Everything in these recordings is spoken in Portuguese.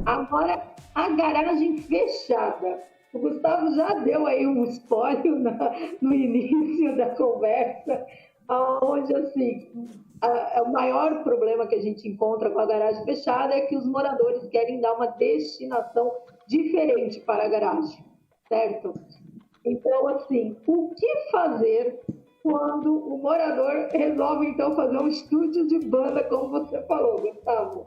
Agora, a garagem fechada. O Gustavo já deu aí um spoiler no início da conversa, onde, assim, o maior problema que a gente encontra com a garagem fechada é que os moradores querem dar uma destinação diferente para a garagem, certo? Então, assim, o que fazer quando o morador resolve, então, fazer um estúdio de banda, como você falou, Gustavo?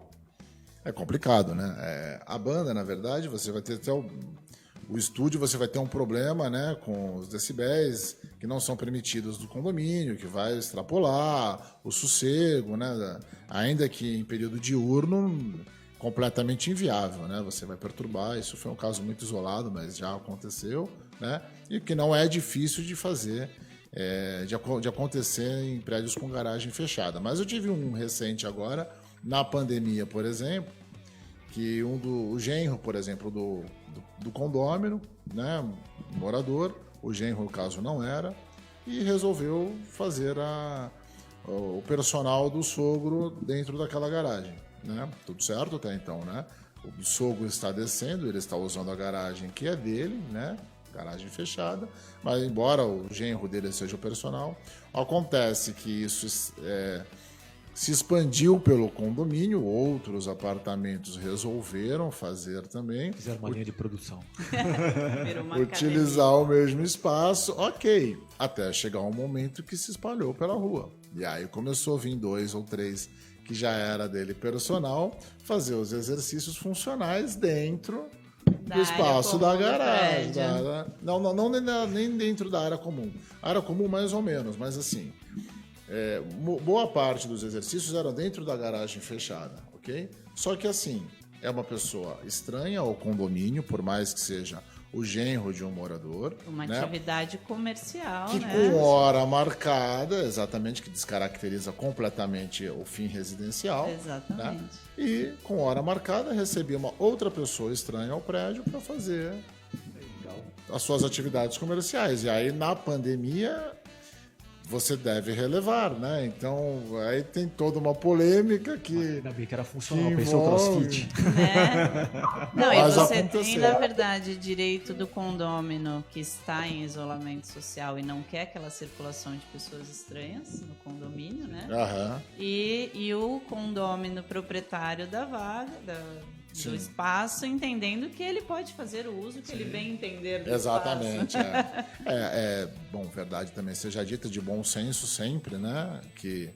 É complicado, né? A banda, na verdade, você vai ter até o estúdio, você vai ter um problema, né, com os decibéis que não são permitidos do condomínio, que vai extrapolar o sossego, né? Ainda que em período diurno, completamente inviável, né? Você vai perturbar. Isso foi um caso muito isolado, mas já aconteceu, né? E que não é difícil de fazer, de acontecer em prédios com garagem fechada. Mas eu tive um recente agora, na pandemia, por exemplo, que o genro, por exemplo, do condômino, né, morador, o genro, no caso, não era, e resolveu fazer o personal do sogro dentro daquela garagem, né? Tudo certo até então, né? O sogro está descendo, ele está usando a garagem que é dele, né? Garagem fechada, mas embora o genro dele seja o personal, acontece que isso se expandiu pelo condomínio, outros apartamentos resolveram fazer também. Fizeram uma linha de produção. Utilizar o mesmo espaço, ok. Até chegar um momento que se espalhou pela rua. E aí começou a vir 2 ou 3 que já era dele personal, fazer os exercícios funcionais dentro do espaço da garagem. Não, nem dentro da área comum. Área comum mais ou menos, mas assim... boa parte dos exercícios eram dentro da garagem fechada, ok? Só que assim, é uma pessoa estranha ao condomínio, por mais que seja o genro de um morador. Uma, né, atividade comercial, que, né? Com hora marcada, exatamente, que descaracteriza completamente o fim residencial. Exatamente. Né? E com hora marcada recebia uma outra pessoa estranha ao prédio para fazer as suas atividades comerciais. E aí, na pandemia... você deve relevar, né? Então, aí tem toda uma polêmica que... Ainda bem que era funcional, pensou crossfit. Né? Não, mas e você aconteceu. tem, na verdade, direito do condômino que está em isolamento social e não quer aquela circulação de pessoas estranhas no condomínio, né? Aham. E o condômino proprietário da vaga, do espaço, entendendo que ele pode fazer o uso que ele bem entender do Exatamente, espaço. Bom, verdade também seja dita, de bom senso sempre, né? Que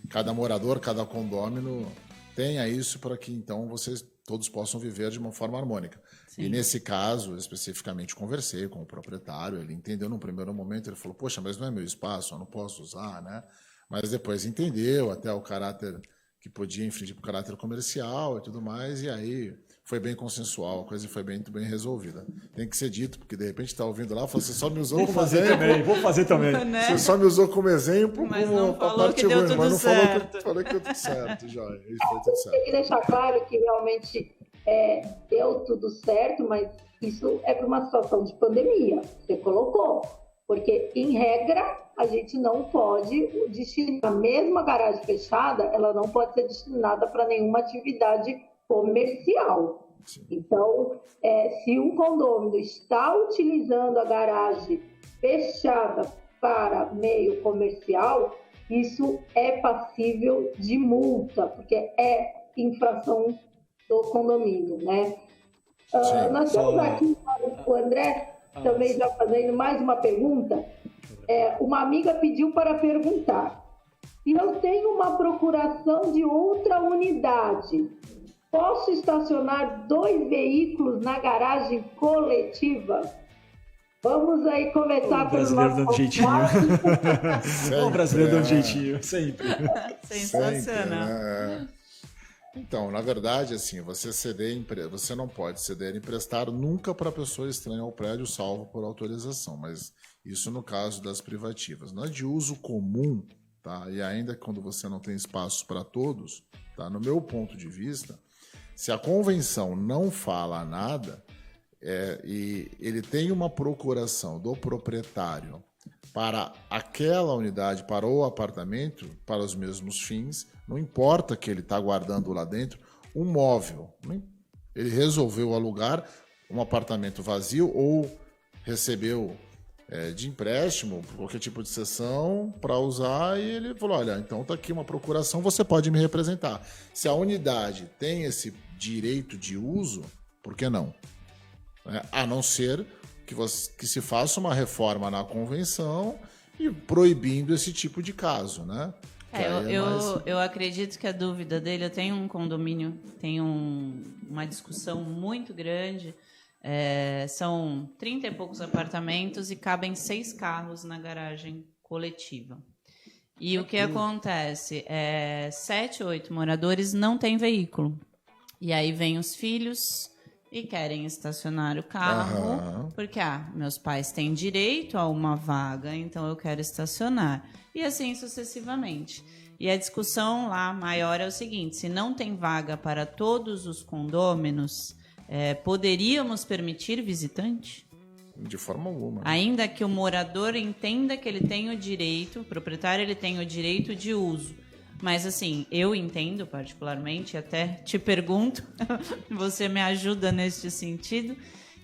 cada morador, cada condômino tenha isso para que então vocês todos possam viver de uma forma harmônica. Sim. E nesse caso, especificamente, conversei com o proprietário, ele entendeu num primeiro momento, ele falou, poxa, mas não é meu espaço, eu não posso usar, né? Mas depois entendeu até o caráter... que podia infringir para o caráter comercial e tudo mais, e aí foi bem consensual, a coisa foi muito bem resolvida. Tem que ser dito, porque de repente está ouvindo lá, você só me usou como exemplo. Vou fazer também. Né? Você só me usou como exemplo, mas como não a falou parte que deu ruim, tudo mas não certo. falou que deu tudo certo, já. Isso foi tudo certo. Tem que deixar claro que realmente deu tudo certo, mas isso é para uma situação de pandemia, você colocou. Porque, em regra, a gente não pode destinar a mesma garagem fechada, ela não pode ser destinada para nenhuma atividade comercial. Sim. Então, se um condomínio está utilizando a garagem fechada para meio comercial, isso é passível de multa, porque é infração do condomínio, né? Nós temos aqui o André... também já fazendo mais uma pergunta, uma amiga pediu para perguntar: se eu tenho uma procuração de outra unidade, posso estacionar 2 veículos na garagem coletiva? Vamos aí começar pelo nosso O brasileiro dando jeitinho, sempre. Sensacional. Sempre, né? Então, na verdade, assim, você não pode ceder emprestar nunca para pessoa estranha ao prédio, salvo por autorização, mas isso no caso das privativas. Não é de uso comum, tá? E ainda quando você não tem espaço para todos, tá? No meu ponto de vista, se a convenção não fala nada e ele tem uma procuração do proprietário para aquela unidade, para o apartamento, para os mesmos fins, não importa que ele está guardando lá dentro um móvel. Ele resolveu alugar um apartamento vazio ou recebeu de empréstimo, qualquer tipo de cessão para usar, e ele falou, olha, então está aqui uma procuração, você pode me representar. Se a unidade tem esse direito de uso, por que não? A não ser que se faça uma reforma na convenção e proibindo esse tipo de caso, né? Eu acredito que a dúvida dele, eu tenho um condomínio, tem uma discussão muito grande, são 30 e poucos apartamentos e cabem 6 carros na garagem coletiva. E o que acontece? 7, 8 moradores não têm veículo. E aí vêm os filhos e querem estacionar o carro, porque meus pais têm direito a uma vaga, então eu quero estacionar. E assim sucessivamente. E a discussão lá maior é o seguinte, se não tem vaga para todos os condôminos, poderíamos permitir visitante? De forma alguma. Ainda que o morador entenda que ele tem o direito, o proprietário ele tem o direito de uso. Mas assim, eu entendo particularmente, até te pergunto, você me ajuda neste sentido,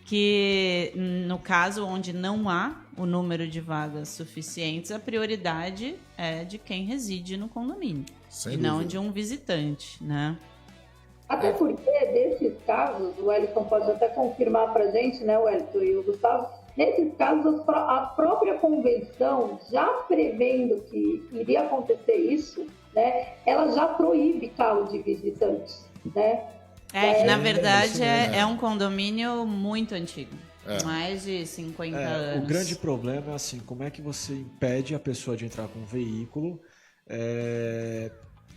que no caso onde não há o número de vagas suficientes, a prioridade é de quem reside no condomínio. Sem e dúvida. não de um visitante, né? Até porque, desses casos, o Wellington pode até confirmar para a gente, né, Wellington e o Gustavo, nesses casos, a própria convenção, já prevendo que iria acontecer isso, né, ela já proíbe carro de visitantes, né? Que na verdade é um condomínio muito antigo. Mais de 50 anos. O grande problema é assim, como é que você impede a pessoa de entrar com um veículo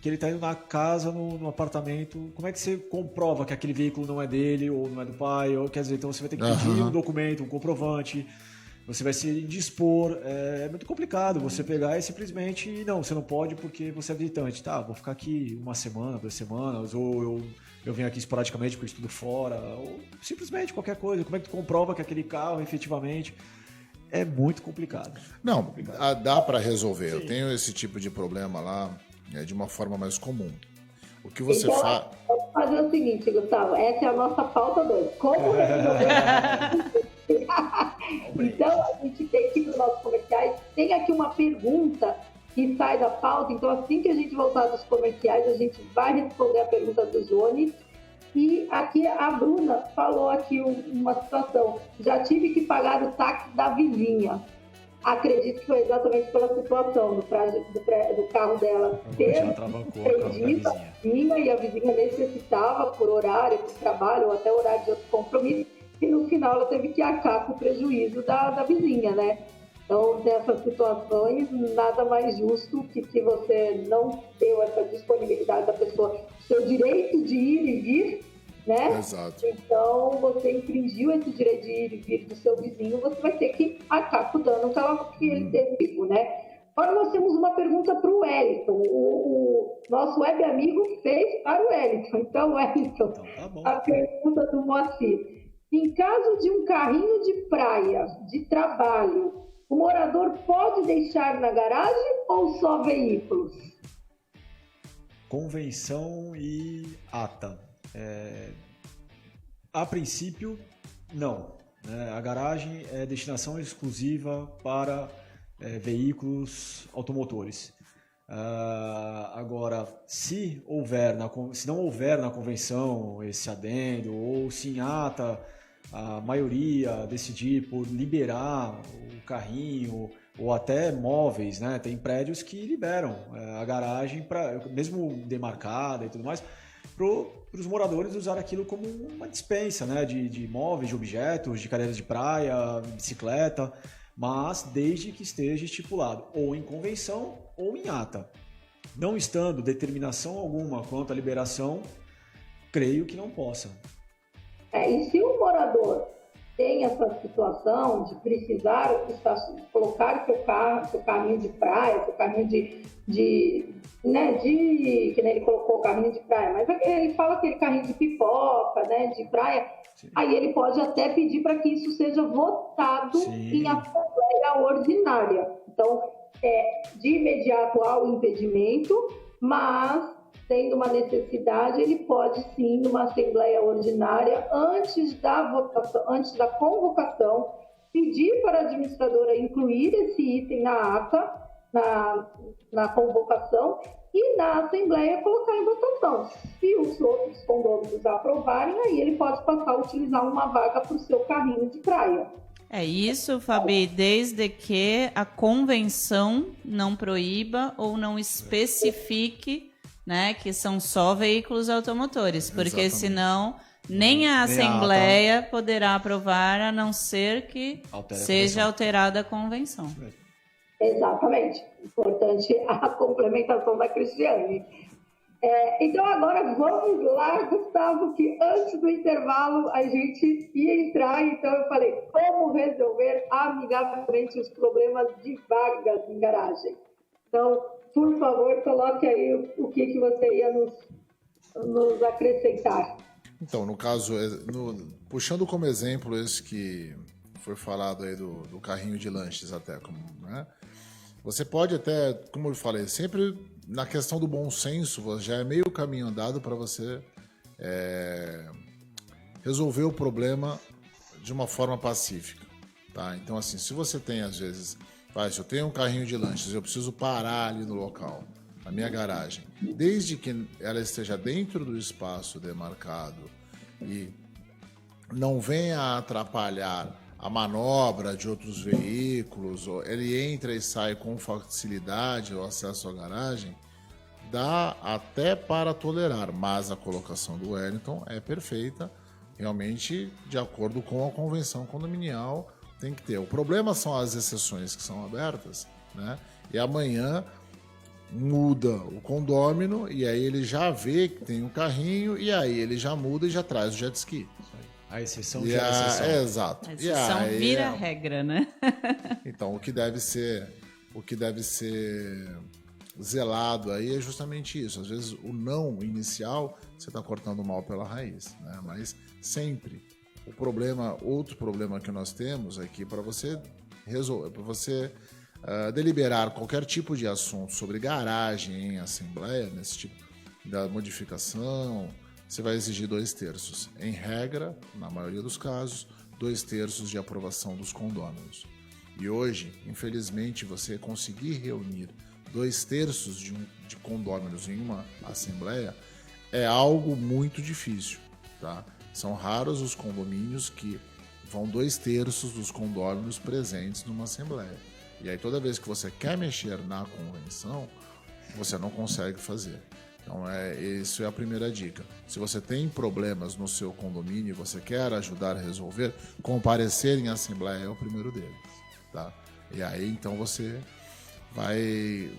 que ele está indo na casa, no apartamento, como é que você comprova que aquele veículo não é dele ou não é do pai? Ou, quer dizer, então você vai ter que pedir um documento, um comprovante, você vai se indispor, é muito complicado você pegar e simplesmente, não, você não pode porque você é visitante. Tá, vou ficar aqui 1 semana, 2 semanas, ou eu venho aqui esporadicamente porque eu estudo fora, ou simplesmente qualquer coisa. Como é que tu comprova que aquele carro efetivamente... É muito complicado. Não, dá para resolver. Sim. Eu tenho esse tipo de problema lá de uma forma mais comum. O que você faz... Vamos fazer o seguinte, Gustavo, essa é a nossa pauta 2. Como resolver? Então, a gente tem aqui nos nossos comerciais, tem aqui uma pergunta que sai da pauta, então assim que a gente voltar dos comerciais, a gente vai responder a pergunta do Jones. E aqui a Bruna falou aqui uma situação, já tive que pagar o táxi da vizinha. Acredito que foi exatamente pela situação do carro dela ter prendido a vizinha, e a vizinha necessitava por horário, por trabalho ou até horário de outro compromisso, e no final ela teve que arcar com o prejuízo da vizinha, né? Então, nessas situações, nada mais justo que se você não deu essa disponibilidade da pessoa, seu direito de ir e vir, né? Exato. Então, você infringiu esse direito de ir e vir do seu vizinho, você vai ter que arcar com o dano que ele teve, né? Agora, nós temos uma pergunta para o Wellington. O nosso web amigo fez para o Wellington. Então, Wellington, então, tá a pergunta do Moacir. Em caso de um carrinho de praia, de trabalho, o morador pode deixar na garagem ou só veículos? Convenção e ata. A princípio, não. A garagem é destinação exclusiva para veículos automotores. Agora, se não houver na convenção esse adendo, ou se em ata a maioria decidir por liberar o carrinho ou até móveis, né? Tem prédios que liberam a garagem, mesmo demarcada e tudo mais, para os moradores usar aquilo como uma despensa, né? De móveis, de objetos, de cadeiras de praia, bicicleta, mas desde que esteja estipulado ou em convenção ou em ata. Não estando determinação alguma quanto à liberação, creio que não possa. E se o morador tem essa situação de precisar colocar seu carrinho de praia, seu carrinho que nem ele colocou o carrinho de praia, mas ele fala aquele carrinho de pipoca, né, de praia, sim. Aí ele pode até pedir para que isso seja votado em assembleia ordinária. Então, de imediato há o impedimento, mas tendo uma necessidade, ele pode sim, numa assembleia ordinária, antes da convocação, pedir para a administradora incluir esse item na ata, na convocação, e na assembleia colocar em votação. Se os outros condôminos aprovarem, aí ele pode passar a utilizar uma vaga para o seu carrinho de praia. É isso, Fabi, desde que a convenção não proíba ou não especifique, né, que são só veículos automotores, porque Exatamente. senão nem a Assembleia poderá aprovar, a não ser que seja alterada a convenção. Exatamente. Importante a complementação da Cristiane. Então agora vamos lá, Gustavo, que antes do intervalo a gente ia entrar, então eu falei, como resolver amigavelmente os problemas de vagas em garagem. Então, por favor, coloque aí o que você ia nos acrescentar. Então, no caso, puxando como exemplo esse que foi falado aí do carrinho de lanches até, né? Você pode até, como eu falei, sempre na questão do bom senso, já é meio caminho andado para você resolver o problema de uma forma pacífica, tá? Então, assim, se você tem, às vezes, se eu tenho um carrinho de lanches, eu preciso parar ali no local, na minha garagem, desde que ela esteja dentro do espaço demarcado e não venha a atrapalhar a manobra de outros veículos, ele entra e sai com facilidade o acesso à garagem, dá até para tolerar, mas a colocação do Wellington é perfeita, realmente de acordo com a convenção condominial, tem que ter. O problema são as exceções que são abertas, né? E amanhã muda o condômino e aí ele já vê que tem um carrinho e aí ele já muda e já traz o jet ski. A exceção gera exceção. Exato. A exceção vira regra, né? Então, o que deve ser zelado aí é justamente isso. Às vezes, o não inicial, você está cortando mal pela raiz, né? Mas sempre. Outro problema que nós temos é que para você resolver, para você deliberar qualquer tipo de assunto sobre garagem em assembleia, nesse tipo da modificação, você vai exigir 2/3. Em regra, na maioria dos casos, 2/3 de aprovação dos condôminos. E hoje, infelizmente, você conseguir reunir 2/3 de condôminos em uma assembleia é algo muito difícil, tá? São raros os condomínios que vão 2/3 dos condôminos presentes numa assembleia. E aí, toda vez que você quer mexer na convenção, você não consegue fazer. Então, isso é a primeira dica. Se você tem problemas no seu condomínio e você quer ajudar a resolver, comparecer em assembleia é o primeiro deles, tá? E aí, então, você vai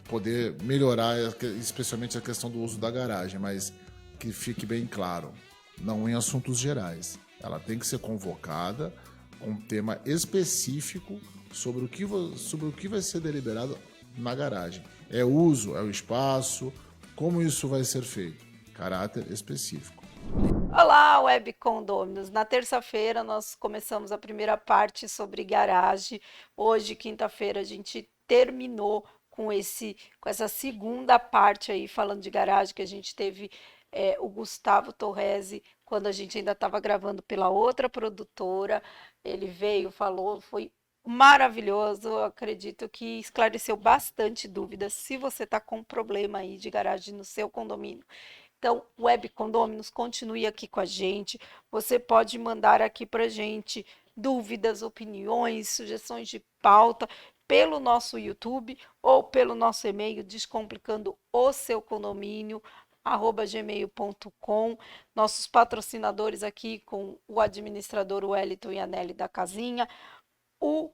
poder melhorar, especialmente a questão do uso da garagem, mas que fique bem claro, não em assuntos gerais. Ela tem que ser convocada com um tema específico sobre o que vai ser deliberado na garagem. É o uso, é o espaço, como isso vai ser feito? Caráter específico. Olá, Web Condôminos. Na terça-feira nós começamos a primeira parte sobre garagem. Hoje, quinta-feira, a gente terminou com essa segunda parte aí, falando de garagem, que a gente teve o Gustavo Torresi, quando a gente ainda estava gravando pela outra produtora. Ele veio, falou, foi maravilhoso. Eu acredito que esclareceu bastante dúvidas. Se você está com um problema aí de garagem no seu condomínio, então, Web Condôminos, continue aqui com a gente. Você pode mandar aqui para a gente dúvidas, opiniões, sugestões de pauta pelo nosso YouTube ou pelo nosso e-mail descomplicando o seu condomínio @gmail.com. Nossos patrocinadores aqui com o administrador Wellington e a Nelly da Casinha, o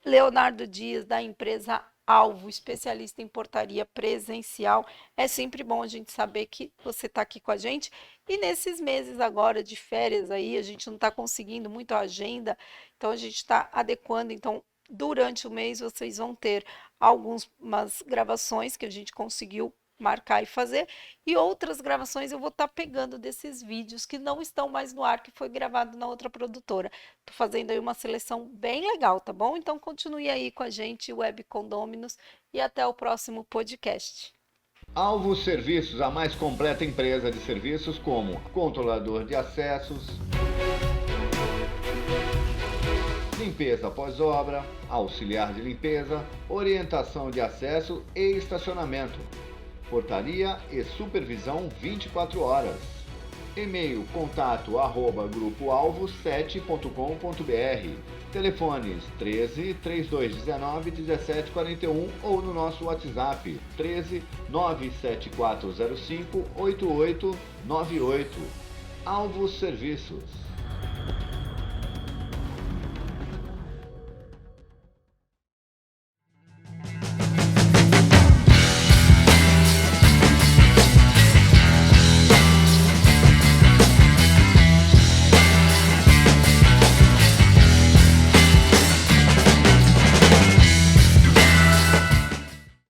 Leonardo Dias da empresa Alvo, especialista em portaria presencial. É sempre bom a gente saber que você está aqui com a gente. E nesses meses agora de férias aí, a gente não está conseguindo muito a agenda, então a gente está adequando. Então, durante o mês, vocês vão ter algumas gravações que a gente conseguiu marcar e fazer, e outras gravações eu vou estar pegando desses vídeos que não estão mais no ar, que foi gravado na outra produtora. Tô fazendo aí uma seleção bem legal, tá bom? Então continue aí com a gente, Web Condôminos, e até o próximo podcast. Alvos Serviços, a mais completa empresa de serviços como controlador de acessos, limpeza pós-obra, auxiliar de limpeza, orientação de acesso e estacionamento, portaria e supervisão 24 horas. E-mail contato@grupoalvo7.com.br. Telefones 13 3219 1741 ou no nosso WhatsApp 13 97405 8898. Alvos Serviços.